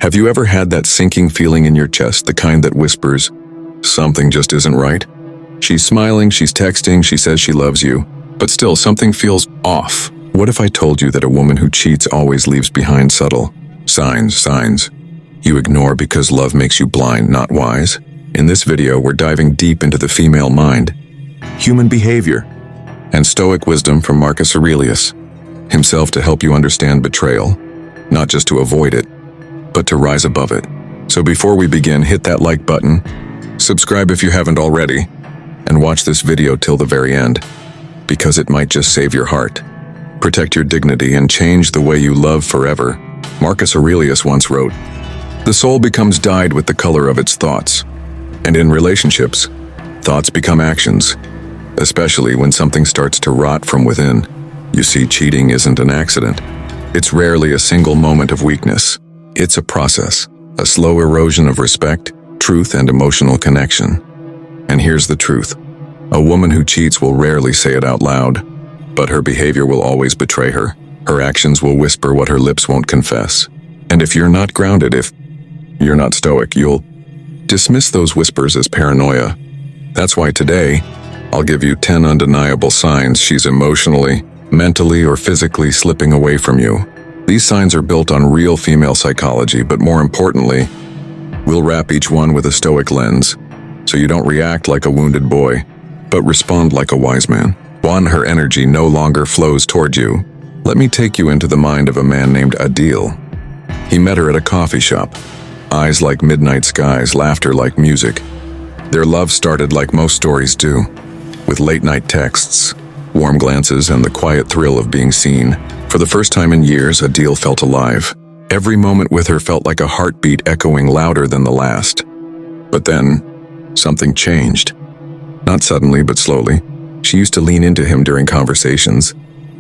Have you ever had that sinking feeling in your chest, the kind that whispers, something just isn't right? She's smiling, she's texting, she says she loves you, but still something feels off. What if I told you that a woman who cheats always leaves behind subtle signs you ignore because love makes you blind, not wise? In this video, we're diving deep into the female mind, human behavior, and Stoic wisdom from Marcus Aurelius himself to help you understand betrayal, not just to avoid it, but to rise above it. So before we begin, hit that like button, subscribe if you haven't already, and watch this video till the very end, because it might just save your heart, protect your dignity, and change the way you love forever. Marcus Aurelius once wrote, "The soul becomes dyed with the color of its thoughts." And in relationships, thoughts become actions, especially when something starts to rot from within. You see, cheating isn't an accident. It's rarely a single moment of weakness. It's a process, a slow erosion of respect, truth, and emotional connection. And here's the truth. A woman who cheats will rarely say it out loud, but her behavior will always betray her. Her actions will whisper what her lips won't confess. And if you're not grounded, if you're not stoic, you'll dismiss those whispers as paranoia. That's why today, I'll give you 10 undeniable signs she's emotionally, mentally, or physically slipping away from you. These signs are built on real female psychology, but more importantly, we'll wrap each one with a stoic lens, so you don't react like a wounded boy, but respond like a wise man. 1. Her energy no longer flows toward you. Let me take you into the mind of a man named Adil. He met her at a coffee shop. Eyes like midnight skies, laughter like music. Their love started like most stories do, with late-night texts, warm glances, and the quiet thrill of being seen. For the first time in years, Adil felt alive. Every moment with her felt like a heartbeat echoing louder than the last. But then, something changed. Not suddenly, but slowly. She used to lean into him during conversations.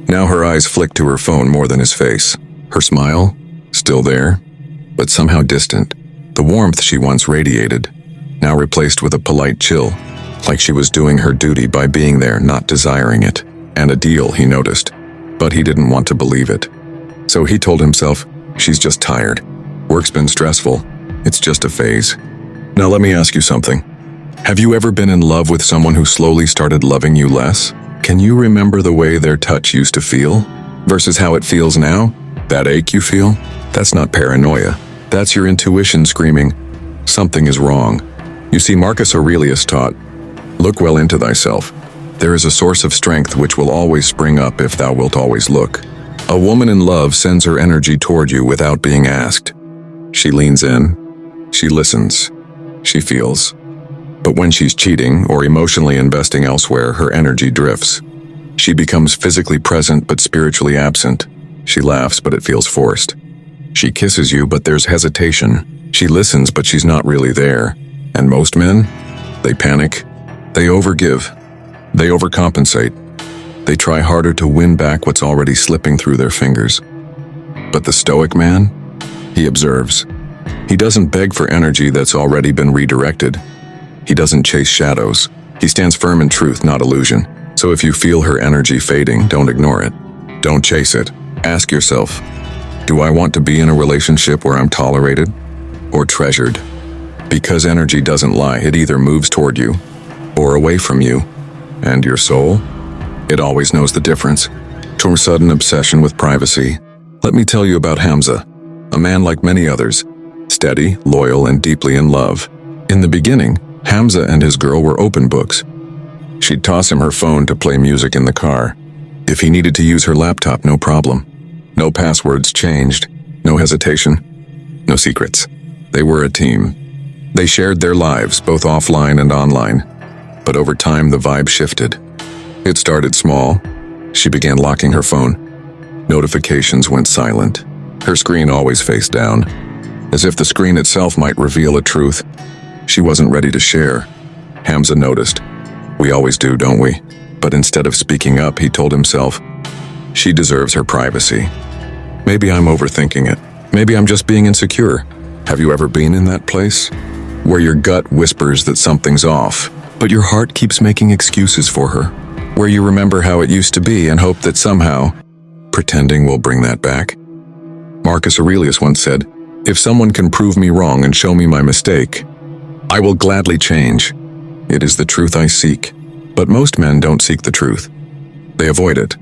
Now her eyes flicked to her phone more than his face. Her smile, still there, but somehow distant. The warmth she once radiated, now replaced with a polite chill, like she was doing her duty by being there, not desiring it. And Adil, he noticed, but he didn't want to believe it. So he told himself, she's just tired. Work's been stressful. It's just a phase. Now let me ask you something. Have you ever been in love with someone who slowly started loving you less? Can you remember the way their touch used to feel versus how it feels now? That ache you feel? That's not paranoia. That's your intuition screaming, something is wrong. You see, Marcus Aurelius taught, look well into thyself. There is a source of strength which will always spring up if thou wilt always look. A woman in love sends her energy toward you without being asked. She leans in, she listens, she feels. But when she's cheating or emotionally investing elsewhere, her energy drifts. She becomes physically present but spiritually absent. She laughs, but it feels forced. She kisses you, but there's hesitation. She listens, but she's not really there. And most men, they panic, they overgive, they overcompensate. They try harder to win back what's already slipping through their fingers. But the stoic man, he observes. He doesn't beg for energy that's already been redirected. He doesn't chase shadows. He stands firm in truth, not illusion. So if you feel her energy fading, don't ignore it. Don't chase it. Ask yourself, do I want to be in a relationship where I'm tolerated or treasured? Because energy doesn't lie. It either moves toward you or away from you. And your soul? It always knows the difference. To a sudden obsession with privacy. Let me tell you about Hamza, a man like many others, steady, loyal, and deeply in love. In the beginning, Hamza and his girl were open books. She'd toss him her phone to play music in the car. If he needed to use her laptop, no problem. No passwords changed, no hesitation, no secrets. They were a team. They shared their lives, both offline and online. But over time, the vibe shifted. It started small. She began locking her phone. Notifications went silent. Her screen always faced down, as if the screen itself might reveal a truth she wasn't ready to share. Hamza noticed. We always do, don't we? But instead of speaking up, he told himself, she deserves her privacy. Maybe I'm overthinking it. Maybe I'm just being insecure. Have you ever been in that place? Where your gut whispers that something's off, but your heart keeps making excuses for her. Where you remember how it used to be and hope that somehow, pretending will bring that back. Marcus Aurelius once said, If someone can prove me wrong and show me my mistake, I will gladly change. It is the truth I seek. But most men don't seek the truth. They avoid it,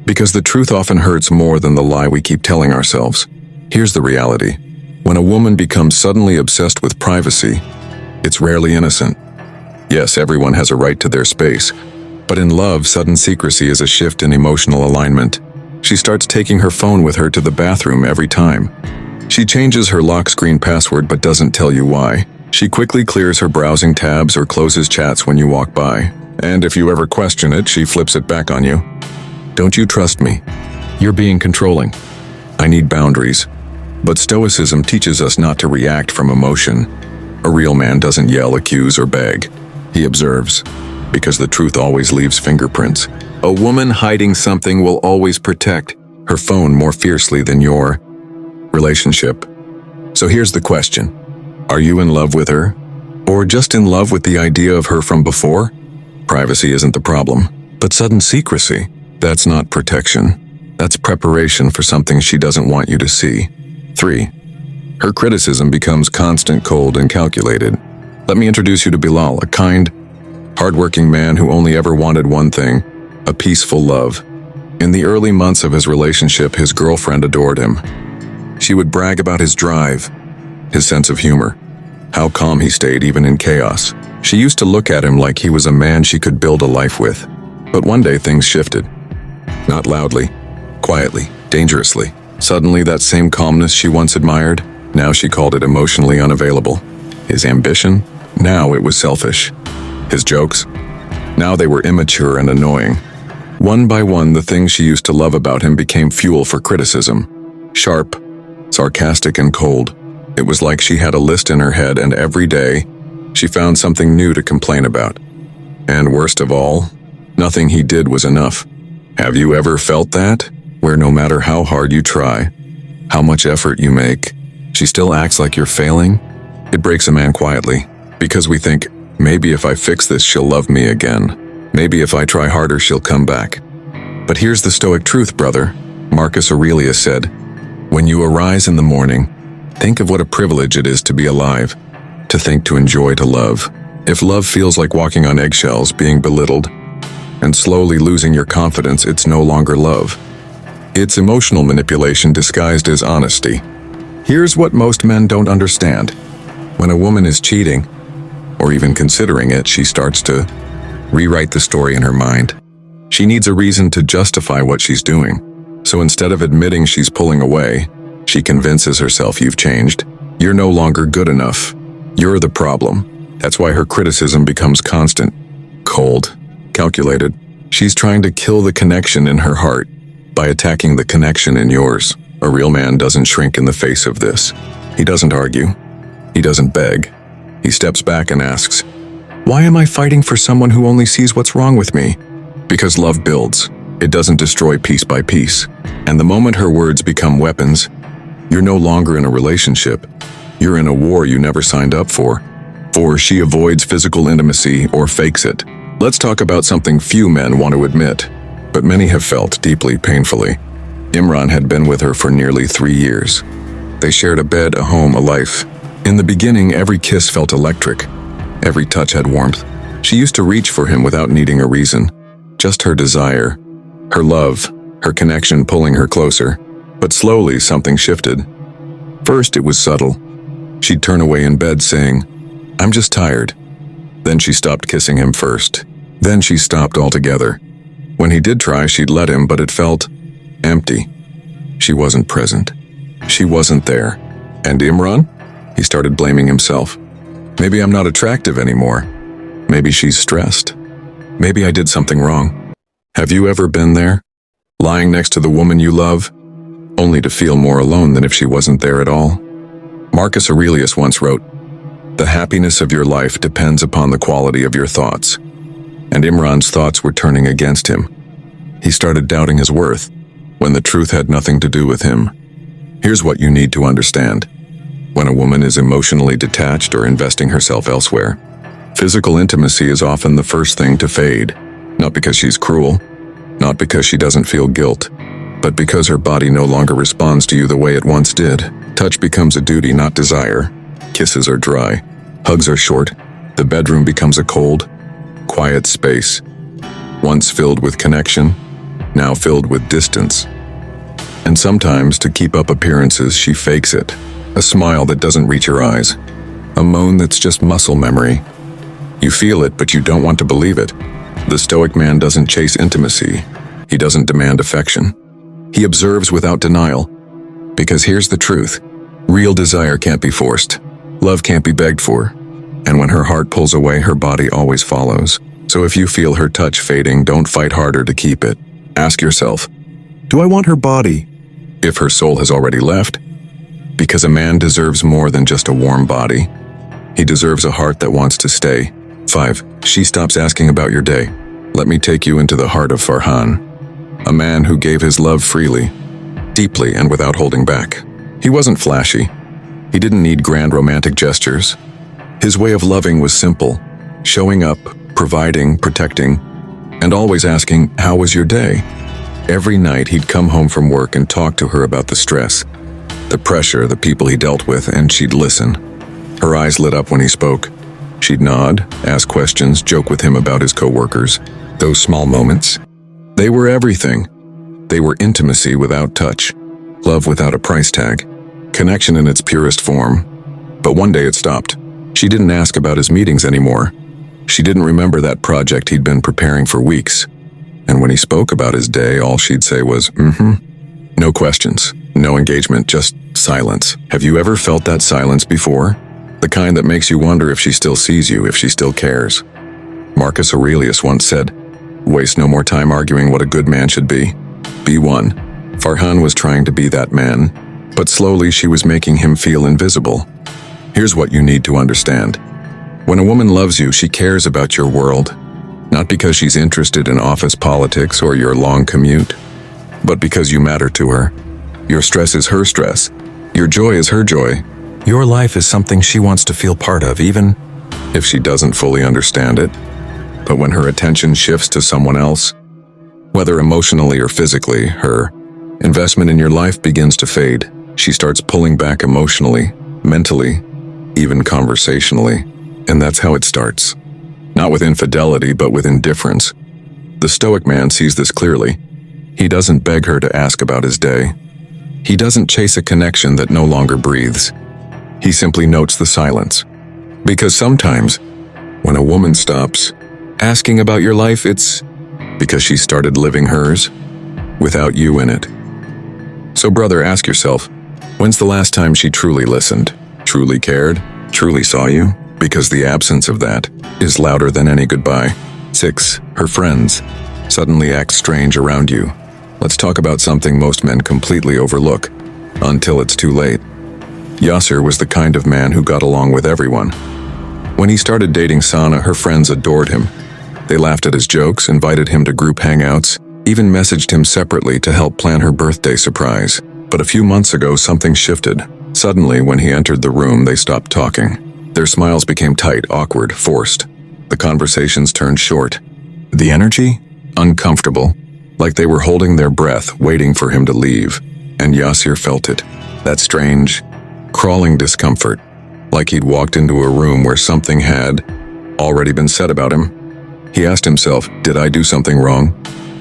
because the truth often hurts more than the lie we keep telling ourselves. Here's the reality. When a woman becomes suddenly obsessed with privacy, it's rarely innocent. Yes, everyone has a right to their space, but in love, sudden secrecy is a shift in emotional alignment. She starts taking her phone with her to the bathroom every time. She changes her lock screen password but doesn't tell you why. She quickly clears her browsing tabs or closes chats when you walk by. And if you ever question it, she flips it back on you. Don't you trust me? You're being controlling. I need boundaries. But Stoicism teaches us not to react from emotion. A real man doesn't yell, accuse, or beg. He observes, because the truth always leaves fingerprints. A woman hiding something will always protect her phone more fiercely than your relationship. So here's the question. Are you in love with her? Or just in love with the idea of her from before? Privacy isn't the problem, but sudden secrecy, that's not protection. That's preparation for something she doesn't want you to see. 3. Her criticism becomes constant, cold, and calculated. Let me introduce you to Bilal, a kind, hardworking man who only ever wanted one thing, a peaceful love. In the early months of his relationship, his girlfriend adored him. She would brag about his drive, his sense of humor, how calm he stayed even in chaos. She used to look at him like he was a man she could build a life with. But one day things shifted. Not loudly, quietly, dangerously. Suddenly that same calmness she once admired, now she called it emotionally unavailable. His ambition, now it was selfish. His jokes, now they were immature and annoying. One by one, the things she used to love about him became fuel for criticism. Sharp, sarcastic, and cold. It was like she had a list in her head, and every day, she found something new to complain about. And worst of all, nothing he did was enough. Have you ever felt that? Where no matter how hard you try, how much effort you make, she still acts like you're failing? It breaks a man quietly, because we think, maybe if I fix this, she'll love me again. Maybe if I try harder, she'll come back. But here's the Stoic truth, brother. Marcus Aurelius said, when you arise in the morning, think of what a privilege it is to be alive, to think, to enjoy, to love. If love feels like walking on eggshells, being belittled, and slowly losing your confidence, it's no longer love. It's emotional manipulation disguised as honesty. Here's what most men don't understand. When a woman is cheating, or even considering it, she starts to rewrite the story in her mind. She needs a reason to justify what she's doing. So instead of admitting she's pulling away, she convinces herself, you've changed. You're no longer good enough. You're the problem. That's why her criticism becomes constant, cold, calculated. She's trying to kill the connection in her heart by attacking the connection in yours. A real man doesn't shrink in the face of this. He doesn't argue. He doesn't beg. He steps back and asks, why am I fighting for someone who only sees what's wrong with me? Because love builds. It doesn't destroy piece by piece. And the moment her words become weapons, you're no longer in a relationship. You're in a war you never signed up for. For she avoids physical intimacy or fakes it. Let's talk about something few men want to admit, but many have felt deeply, painfully. Imran had been with her for nearly 3 years. They shared a bed, a home, a life. In the beginning, every kiss felt electric. Every touch had warmth. She used to reach for him without needing a reason. Just her desire, her love, her connection pulling her closer. But slowly, something shifted. First, it was subtle. She'd turn away in bed saying, I'm just tired. Then she stopped kissing him first. Then she stopped altogether. When he did try, she'd let him, but it felt empty. She wasn't present. She wasn't there. And Imran? He started blaming himself. Maybe I'm not attractive anymore. Maybe she's stressed. Maybe I did something wrong. Have you ever been there? Lying next to the woman you love, only to feel more alone than if she wasn't there at all? Marcus Aurelius once wrote, the happiness of your life depends upon the quality of your thoughts. And Imran's thoughts were turning against him. He started doubting his worth, when the truth had nothing to do with him. Here's what you need to understand. When a woman is emotionally detached or investing herself elsewhere, physical intimacy is often the first thing to fade. Not because she's cruel, not because she doesn't feel guilt, but because her body no longer responds to you the way it once did. Touch becomes a duty, not desire. Kisses are dry. Hugs are short. The bedroom becomes a cold, quiet space. Once filled with connection, now filled with distance. And sometimes, to keep up appearances, she fakes it. A smile that doesn't reach her eyes. A moan that's just muscle memory. You feel it, but you don't want to believe it. The Stoic man doesn't chase intimacy. He doesn't demand affection. He observes without denial. Because here's the truth. Real desire can't be forced. Love can't be begged for. And when her heart pulls away, her body always follows. So if you feel her touch fading, don't fight harder to keep it. Ask yourself, do I want her body? If her soul has already left. Because a man deserves more than just a warm body. He deserves a heart that wants to stay. 5. She stops asking about your day. Let me take you into the heart of Farhan. A man who gave his love freely, deeply, and without holding back. He wasn't flashy. He didn't need grand romantic gestures. His way of loving was simple, showing up, providing, protecting, and always asking, how was your day? Every night he'd come home from work and talk to her about the stress, the pressure, the people he dealt with, and she'd listen. Her eyes lit up when he spoke. She'd nod, ask questions, joke with him about his co-workers. Those small moments, they were everything. They were intimacy without touch, love without a price tag, connection in its purest form. But one day it stopped. She didn't ask about his meetings anymore. She didn't remember that project he'd been preparing for weeks. And when he spoke about his day, all she'd say was, No questions, no engagement, just silence. Have you ever felt that silence before? The kind that makes you wonder if she still sees you, if she still cares. Marcus Aurelius once said, waste no more time arguing what a good man should be. Be one. Farhan was trying to be that man, but slowly she was making him feel invisible. Here's what you need to understand. When a woman loves you, she cares about your world. Not because she's interested in office politics or your long commute, but because you matter to her. Your stress is her stress. Your joy is her joy. Your life is something she wants to feel part of, even if she doesn't fully understand it. But when her attention shifts to someone else, whether emotionally or physically, her investment in your life begins to fade. She starts pulling back emotionally, mentally, even conversationally. And that's how it starts. Not with infidelity, but with indifference. The Stoic man sees this clearly. He doesn't beg her to ask about his day. He doesn't chase a connection that no longer breathes. He simply notes the silence. Because sometimes, when a woman stops asking about your life, it's because she started living hers without you in it. So brother, ask yourself, when's the last time she truly listened, truly cared, truly saw you? Because the absence of that is louder than any goodbye. 6. Her friends suddenly act strange around you. Let's talk about something most men completely overlook, until it's too late. Yasser was the kind of man who got along with everyone. When he started dating Sana, her friends adored him. They laughed at his jokes, invited him to group hangouts, even messaged him separately to help plan her birthday surprise. But a few months ago, something shifted. Suddenly, when he entered the room, they stopped talking. Their smiles became tight, awkward, forced. The conversations turned short. The energy? Uncomfortable. Like they were holding their breath, waiting for him to leave. And Yasser felt it. That strange, crawling discomfort. Like he'd walked into a room where something had already been said about him. He asked himself, did I do something wrong?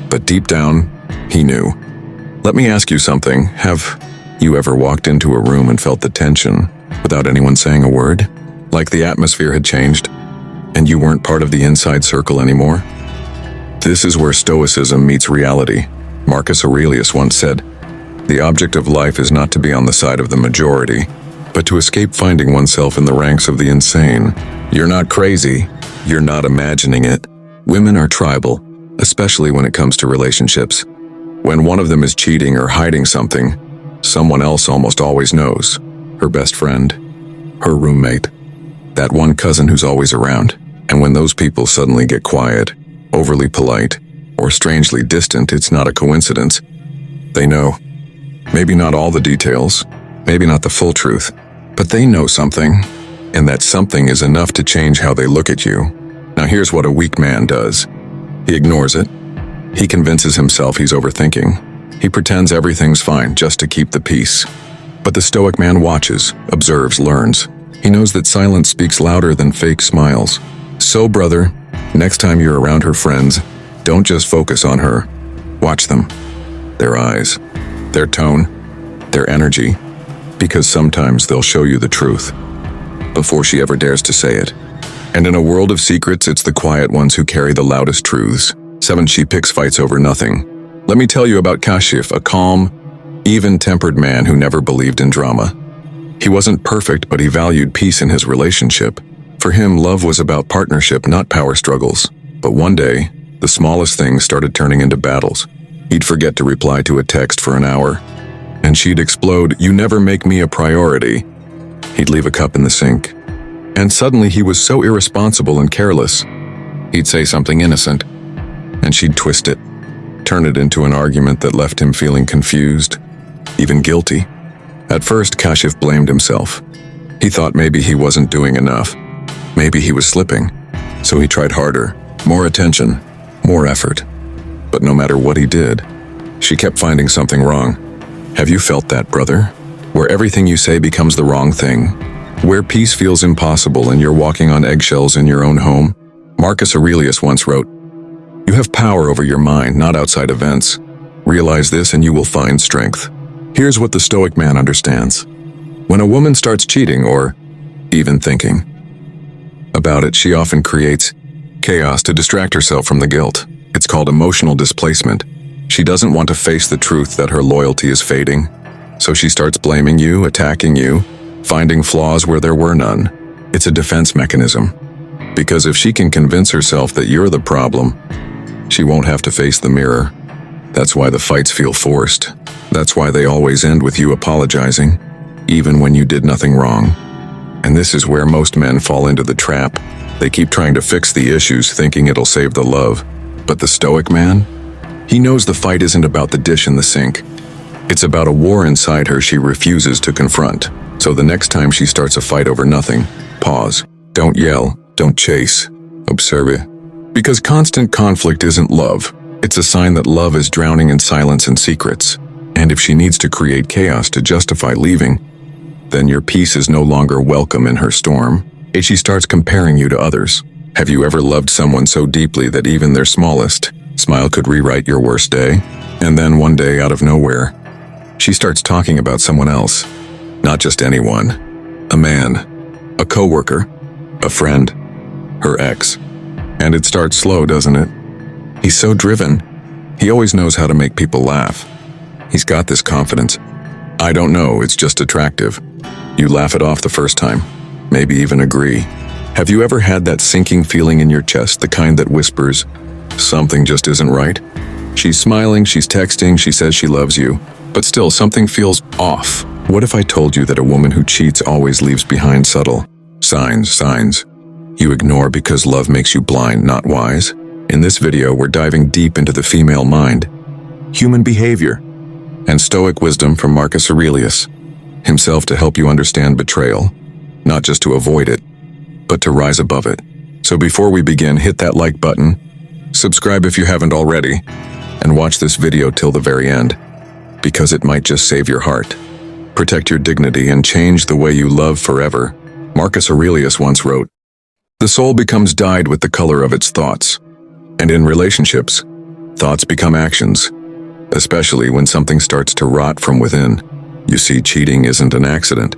But deep down, he knew. Let me ask you something. Have you ever walked into a room and felt the tension without anyone saying a word? Like the atmosphere had changed, and you weren't part of the inside circle anymore? This is where Stoicism meets reality. Marcus Aurelius once said, the object of life is not to be on the side of the majority, but to escape finding oneself in the ranks of the insane. You're not crazy. You're not imagining it. Women are tribal, especially when it comes to relationships. When one of them is cheating or hiding something, someone else almost always knows. Her best friend, her roommate, that one cousin who's always around. And when those people suddenly get quiet, overly polite, or strangely distant, it's not a coincidence. They know. Maybe not all the details, maybe not the full truth, but they know something, and that something is enough to change how they look at you. Now here's what a weak man does. He ignores it. He convinces himself he's overthinking. He pretends everything's fine just to keep the peace. But the Stoic man watches, observes, learns. He knows that silence speaks louder than fake smiles. So, brother, next time you're around her friends, don't just focus on her. Watch them. Their eyes, their tone, their energy. Because sometimes they'll show you the truth before she ever dares to say it. And in a world of secrets, it's the quiet ones who carry the loudest truths. 7. She picks fights over nothing. Let me tell you about Kashif, a calm, even-tempered man who never believed in drama. He wasn't perfect, but he valued peace in his relationship. For him, love was about partnership, not power struggles. But one day, the smallest things started turning into battles. He'd forget to reply to a text for an hour, and she'd explode, "You never make me a priority." He'd leave a cup in the sink. And suddenly he was so irresponsible and careless. He'd say something innocent, and she'd twist it, turn it into an argument that left him feeling confused, even guilty. At first, Kashif blamed himself. He thought maybe he wasn't doing enough. Maybe he was slipping. So he tried harder, more attention, more effort. But no matter what he did, she kept finding something wrong. Have you felt that, brother? Where everything you say becomes the wrong thing? Where peace feels impossible and you're walking on eggshells in your own home? Marcus Aurelius once wrote, "You have power over your mind, not outside events. Realize this and you will find strength." Here's what the Stoic man understands. When a woman starts cheating or even thinking about it, she often creates chaos to distract herself from the guilt. It's called emotional displacement. She doesn't want to face the truth that her loyalty is fading. So she starts blaming you, attacking you, finding flaws where there were none. It's a defense mechanism. Because if she can convince herself that you're the problem, she won't have to face the mirror. That's why the fights feel forced. That's why they always end with you apologizing, even when you did nothing wrong. And this is where most men fall into the trap. They keep trying to fix the issues, thinking it'll save the love. But the Stoic man? He knows the fight isn't about the dish in the sink. It's about a war inside her she refuses to confront. So the next time she starts a fight over nothing, pause. Don't yell. Don't chase. Observe it. Because constant conflict isn't love. It's a sign that love is drowning in silence and secrets. And if she needs to create chaos to justify leaving, then your peace is no longer welcome in her storm. If she starts comparing you to others, have you ever loved someone so deeply that even their smallest smile could rewrite your worst day? And then one day, out of nowhere, she starts talking about someone else. Not just anyone. A man. A coworker. A friend. Her ex. And it starts slow, doesn't it? He's so driven. He always knows how to make people laugh. He's got this confidence. I don't know, it's just attractive. You laugh it off the first time. Maybe even agree. Have you ever had that sinking feeling in your chest, the kind that whispers, something just isn't right? She's smiling, she's texting, she says she loves you, but still something feels off. What if I told you that a woman who cheats always leaves behind subtle signs you ignore because love makes you blind, not wise? In this video, we're diving deep into the female mind, human behavior, and Stoic wisdom from Marcus Aurelius himself to help you understand betrayal, not just to avoid it, but to rise above it. So before we begin, hit that like button, subscribe if you haven't already, and watch this video till the very end, because it might just save your heart. Protect your dignity and change the way you love forever. Marcus Aurelius once wrote, "The soul becomes dyed with the color of its thoughts." And in relationships, thoughts become actions, especially when something starts to rot from within. You see, cheating isn't an accident.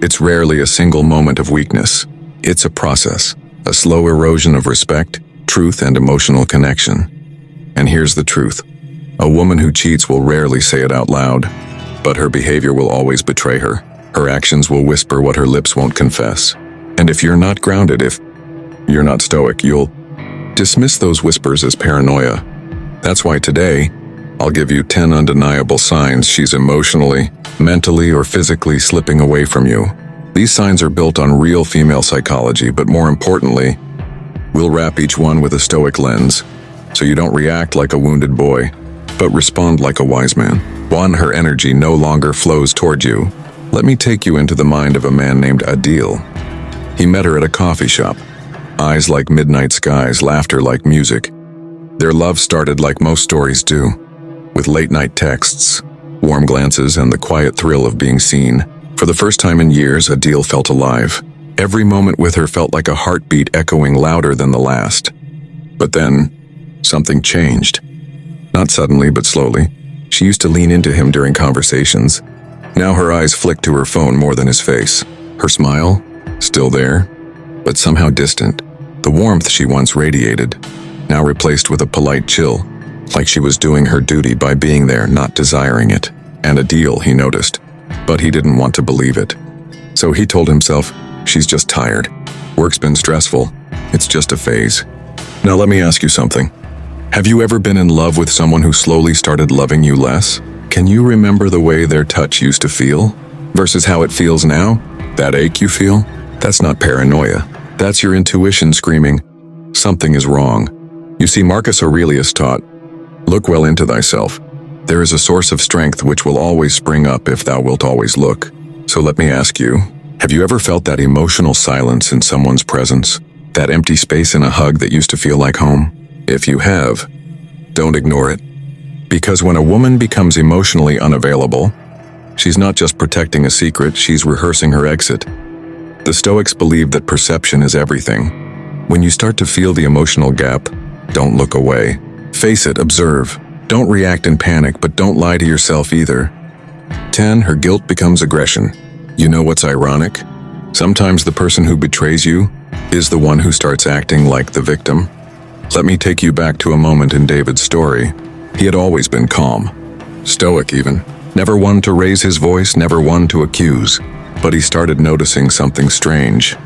It's rarely a single moment of weakness. It's a process, a slow erosion of respect, truth, and emotional connection. And here's the truth. A woman who cheats will rarely say it out loud, but her behavior will always betray her. Her actions will whisper what her lips won't confess. And if you're not grounded, if you're not stoic, you'll dismiss those whispers as paranoia. That's why today, I'll give you 10 undeniable signs she's emotionally, mentally, or physically slipping away from you. These signs are built on real female psychology, but more importantly, we'll wrap each one with a stoic lens, so you don't react like a wounded boy, but respond like a wise man. 1. Her energy no longer flows toward you. Let me take you into the mind of a man named Adil. He met her at a coffee shop. Eyes like midnight skies, laughter like music. Their love started like most stories do, with late-night texts, Warm glances and the quiet thrill of being seen. For the first time in years, Adil felt alive. Every moment with her felt like a heartbeat echoing louder than the last. But then, something changed. Not suddenly, but slowly. She used to lean into him during conversations. Now her eyes flicked to her phone more than his face. Her smile, still there, but somehow distant. The warmth she once radiated, now replaced with a polite chill, like she was doing her duty by being there, not desiring it. And Adil, he noticed, but he didn't want to believe it. So he told himself, she's just tired. Work's been stressful. It's just a phase. Now let me ask you something. Have you ever been in love with someone who slowly started loving you less? Can you remember the way their touch used to feel versus how it feels now? That ache you feel? That's not paranoia. That's your intuition screaming, something is wrong. You see, Marcus Aurelius taught, look well into thyself. There is a source of strength which will always spring up if thou wilt always look. So let me ask you, have you ever felt that emotional silence in someone's presence? That empty space in a hug that used to feel like home? If you have, don't ignore it. Because when a woman becomes emotionally unavailable, she's not just protecting a secret, she's rehearsing her exit. The Stoics believe that perception is everything. When you start to feel the emotional gap, don't look away. Face it, observe. Don't react in panic, but don't lie to yourself either. 10. Her guilt becomes aggression. You know what's ironic? Sometimes the person who betrays you is the one who starts acting like the victim. Let me take you back to a moment in David's story. He had always been calm, stoic even, never one to raise his voice, never one to accuse. But he started noticing something strange.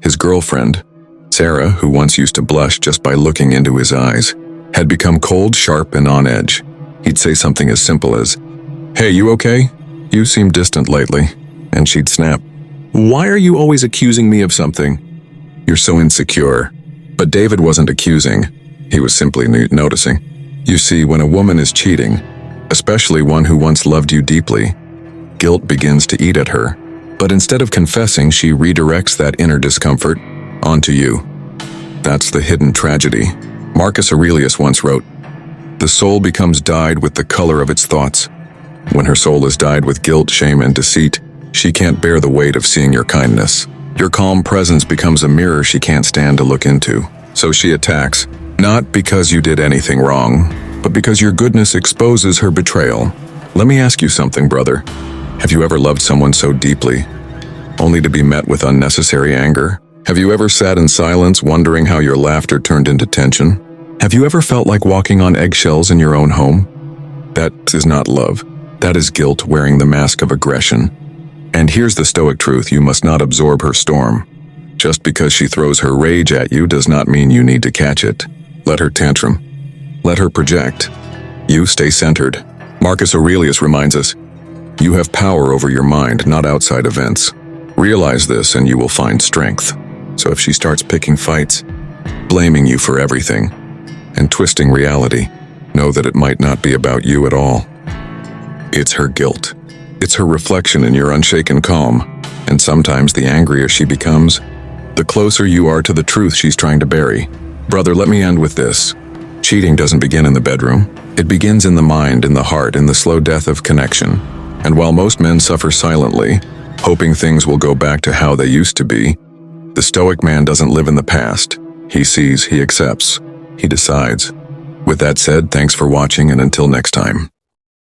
His girlfriend, Sarah, who once used to blush just by looking into his eyes, had become cold, sharp, and on edge. He'd say something as simple as, "Hey, you okay? You seem distant lately." And she'd snap, "Why are you always accusing me of something? You're so insecure." But David wasn't accusing. He was simply noticing. You see, when a woman is cheating, especially one who once loved you deeply, guilt begins to eat at her. But instead of confessing, she redirects that inner discomfort onto you. That's the hidden tragedy. Marcus Aurelius once wrote, "The soul becomes dyed with the color of its thoughts." When her soul is dyed with guilt, shame, and deceit, she can't bear the weight of seeing your kindness. Your calm presence becomes a mirror she can't stand to look into. So she attacks, not because you did anything wrong, but because your goodness exposes her betrayal. Let me ask you something, brother. Have you ever loved someone so deeply, only to be met with unnecessary anger? Have you ever sat in silence wondering how your laughter turned into tension? Have you ever felt like walking on eggshells in your own home? That is not love. That is guilt wearing the mask of aggression. And here's the Stoic truth: you must not absorb her storm. Just because she throws her rage at you does not mean you need to catch it. Let her tantrum. Let her project. You stay centered. Marcus Aurelius reminds us, you have power over your mind, not outside events. Realize this and you will find strength. So if she starts picking fights, blaming you for everything, and twisting reality, know that it might not be about you at all. It's her guilt. It's her reflection in your unshaken calm. And sometimes the angrier she becomes, the closer you are to the truth she's trying to bury. Brother, let me end with this. Cheating doesn't begin in the bedroom. It begins in the mind, in the heart, in the slow death of connection. And while most men suffer silently, hoping things will go back to how they used to be, the Stoic man doesn't live in the past. He sees, he accepts, he decides. With that said, thanks for watching, and until next time.